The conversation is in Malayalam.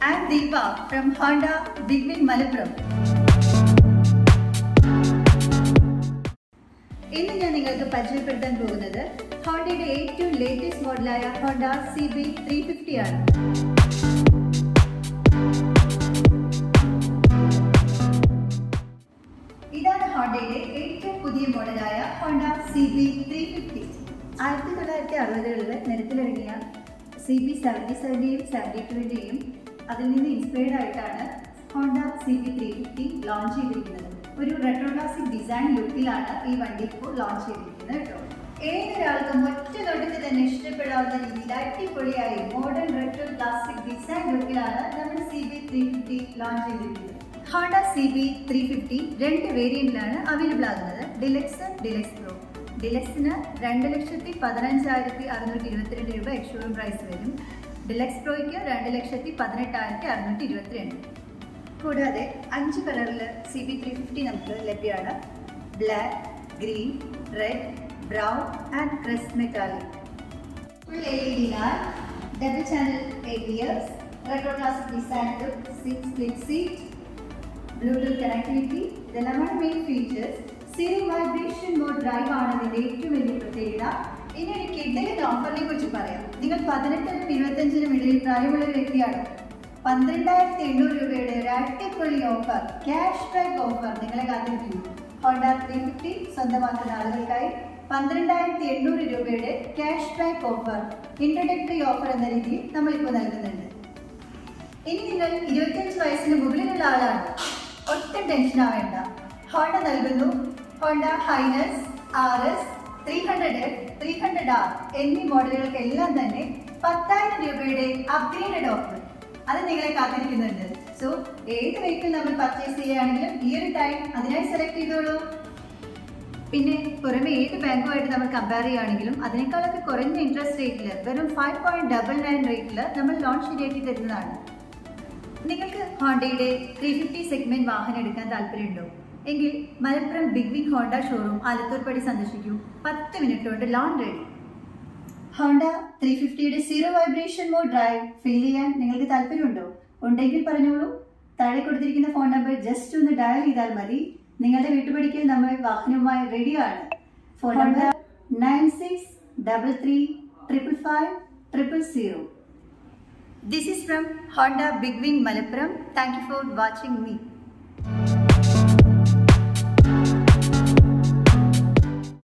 I'm Deepa from Honda Big Wing Malappuram. ഇന്ന് ഞാൻ നിങ്ങൾക്ക് പരിചയപ്പെടുത്താൻ പോകുന്നത് ഹോണ്ടയുടെ ഏറ്റവും ലേറ്റസ്റ്റ് മോഡലായ ഹോണ്ട CB350 ആണ്. ഇതാണ് ഹോണ്ടയുടെ ഏറ്റവും പുതിയ മോഡലായ ഹോണ്ട CB350. 1960കളിൽ നിരത്തിലിറങ്ങിയ CB77യും 72യും അതിൽ നിന്ന് ഇൻസ്പയർഡ് ആയിട്ടാണ് ഹോണ്ട CB350 ലോഞ്ച് ചെയ്തിരിക്കുന്നത്. ഒരു റെട്രോ ക്ലാസിക് ഡിസൈൻ ലുക്കിലാണ് ഈ വണ്ടി ഇപ്പോൾ ലോഞ്ച് ചെയ്തിരിക്കുന്നത് കേട്ടോ. ഏതൊരാൾക്കും ഒറ്റ നോട്ടത്തിൽ തന്നെ ഇഷ്ടപ്പെടാവുന്ന രീതിയിൽ അടിപൊളിയായി മോഡേൺ റെട്രോ ക്ലാസിക് ഡിസൈൻ ലുക്കിലാണ് നമ്മൾ CB350 ലോഞ്ച് ചെയ്തിരിക്കുന്നത്. ഹോണ്ട CB350 രണ്ട് വേരിയന്റിലാണ് അവൈലബിൾ ആകുന്നത്, ഡിലക്സ്, ഡിലക്സ് പ്രോ. ഡിലക്സിന് 2,15,622 രൂപ എക്സ്ഷോറൂം പ്രൈസ് വരും. ഡിലക്സ് പ്രോയ്ക്ക് 2,18,622. കൂടാതെ 5 കളറിൽ CB350 നമുക്ക് ലഭ്യമാണ്: black, green, red, brown and crisp metallic. Full LED lamp, double channel ABS, retro classic design look, 6 split seat, bluetooth connectivity, ഇതെല്ലാമാണ് main features. Zero vibration mode drive ആണ് ഇതിൻ്റെ ഏറ്റവും വലിയ പ്രത്യേകത. ഇനി ഒരു കിഡ്ഡിൻ്റെ ഓഫറിനെ കുറിച്ച് പറയാം. നിങ്ങൾ 18നും 25നും ഇടയിൽ പ്രായമുള്ള ഒരു വ്യക്തിയാണ്, 12,800 രൂപയുടെ ഒരു അടിപൊളി ഓഫർ, ക്യാഷ് ബാക്ക് ഓഫർ നിങ്ങളെ കാത്തിരിക്കുന്നു. ഹോണ്ട 350 സ്വന്തമാക്കുന്ന ആളുകൾക്കായി 12,800 രൂപയുടെ cash back offer, introductory offer എന്ന രീതിയിൽ നമ്മളിപ്പോൾ നൽകുന്നുണ്ട്. ഇനി നിങ്ങൾ 25 വയസ്സിന് മുകളിലുള്ള ആളാണ്, ഒട്ടും ടെൻഷൻ ആവേണ്ട. ഹോണ്ട നൽകുന്നു Honda highness, RS, 300F, 300R എന്നീ മോഡലുകൾക്കെല്ലാം തന്നെ 10,000 രൂപയുടെ അപ്ഗ്രേഡഡ് ഓഫർ അത് നിങ്ങളെ കാത്തിരിക്കുന്നുണ്ട്. സോ ഏത് വെഹിക്കിൾ നമ്മൾ പർച്ചേസ് ചെയ്യുകയാണെങ്കിലും ഈ ഒരു ടൈം അതിനായി സെലക്ട് ചെയ്തോളൂ. പിന്നെ പുറമെ ഏത് ബാങ്കുമായിട്ട് നമ്മൾ കമ്പയർ ചെയ്യുകയാണെങ്കിലും അതിനേക്കാളൊക്കെ കുറഞ്ഞ ഇൻട്രസ്റ്റ് റേറ്റിൽ വെറും 5.99 റേറ്റിൽ നമ്മൾ ലോൺ ശരിയാക്കി തരുന്നതാണ്. നിങ്ങൾക്ക് ഹോണ്ടയുടെ 350 സെഗ്മെന്റ് വാഹനം എടുക്കാൻ താല്പര്യമുണ്ടോ എങ്കിൽ Malappuram big wing Honda showroom Alathurpadi സന്ദർശിക്കൂ. 10 മിനിറ്റ് കൊണ്ട് ലോൺ റെഡി. ഹോണ്ട 350യുടെ zero vibration mode drive feel ചെയ്യാൻ നിങ്ങൾക്ക് താല്പര്യമുണ്ടോ? ഉണ്ടെങ്കിൽ പറഞ്ഞോളൂ. താഴെ കൊടുത്തിരിക്കുന്ന ഫോൺ നമ്പർ ജസ്റ്റ് ഒന്ന് ഡയൽ ചെയ്താൽ മതി. നിങ്ങളുടെ വീട്ടുപടിക്കൽ നമ്മൾ വാഹനവുമായി റെഡിയാണ്. Phone number 9633555000. This is from Honda Big Wing Malappuram. Thank you for watching me.